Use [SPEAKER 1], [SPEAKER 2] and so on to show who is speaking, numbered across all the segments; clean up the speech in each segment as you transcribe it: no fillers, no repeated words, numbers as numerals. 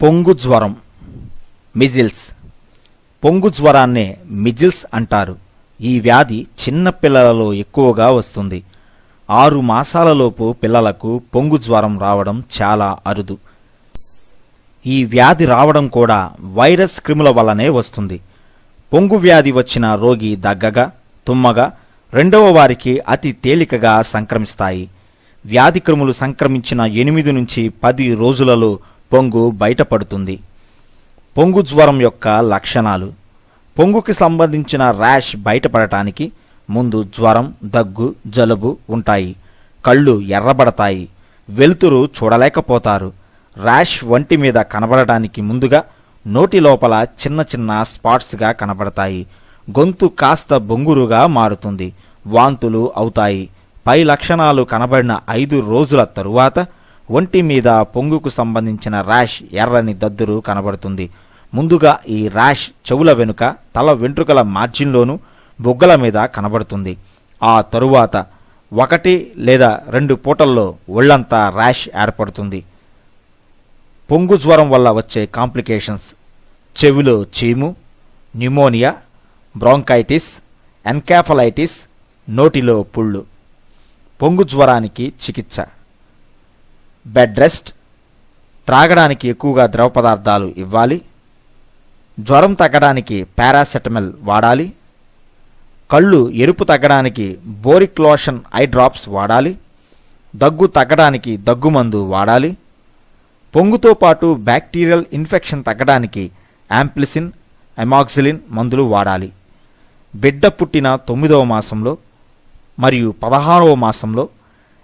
[SPEAKER 1] పొంగు జ్వరం, మిజిల్స్. పొంగు జ్వరాన్నే మిజిల్స్ అంటారు. ఈ వ్యాధి చిన్న పిల్లలలో ఎక్కువగా వస్తుంది. 6 మాసాలలోపు పిల్లలకు పొంగు జ్వరం రావడం చాలా అరుదు. ఈ వ్యాధి రావడం కూడా వైరస్ క్రిముల వల్లనే వస్తుంది. పొంగు వ్యాధి వచ్చిన రోగి దగ్గగా, తుమ్మగా రెండవ వారికి అతి తేలికగా సంక్రమిస్తాయి. వ్యాధి క్రిములు సంక్రమించిన 8 నుంచి 10 రోజులలో పొంగు బయటపడుతుంది. పొంగు జ్వరం యొక్క లక్షణాలు. పొంగుకి సంబంధించిన ర్యాష్ బయటపడటానికి ముందు జ్వరం, దగ్గు, జలుబు ఉంటాయి. కళ్ళు ఎర్రబడతాయి. వెలుతురు చూడలేకపోతారు. ర్యాష్ వంటి మీద కనబడటానికి ముందుగా నోటి లోపల చిన్న చిన్న స్పాట్స్గా కనబడతాయి. గొంతు కాస్త బొంగురుగా మారుతుంది. వాంతులు అవుతాయి. పై లక్షణాలు కనబడిన 5 రోజుల తరువాత ఒంటి మీద పొంగుకు సంబంధించిన ర్యాష్ ఎర్రని దద్దురు కనబడుతుంది. ముందుగా ఈ ర్యాష్ చెవుల వెనుక, తల వెంట్రుకల మార్జిన్లోనూ, బొగ్గల మీద కనబడుతుంది. ఆ తరువాత 1 లేదా 2 పూటల్లో ఒళ్లంతా ర్యాష్ ఏర్పడుతుంది. పొంగు జ్వరం వల్ల వచ్చే కాంప్లికేషన్స్: చెవిలో చీము, న్యూమోనియా, బ్రాంకైటిస్, ఎన్కాఫలైటిస్, నోటిలో పుళ్ళు. పొంగు జ్వరానికి చికిత్స: బెడ్ రెస్ట్, త్రాగడానికి ఎక్కువగా ద్రవ పదార్థాలు ఇవ్వాలి, జ్వరం తగ్గడానికి పారాసెటమాల్ వాడాలి, కళ్ళు ఎరుపు తగ్గడానికి బోరిక్ లోషన్ ఐ డ్రాప్స్ వాడాలి, దగ్గు తగ్గడానికి దగ్గుమందు వాడాలి, పొంగుతో పాటు బ్యాక్టీరియల్ ఇన్ఫెక్షన్ తగ్గడానికి యాంప్లిసిన్, అమాక్సిలిన్ మందులు వాడాలి. బిడ్డ పుట్టిన 9వ మాసంలో మరియు 16వ మాసంలో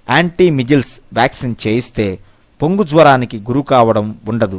[SPEAKER 1] యాంటీ మిజిల్స్ వ్యాక్సిన్ చేయిస్తే పొంగు జ్వరానికి గురి కావడం ఉండదు.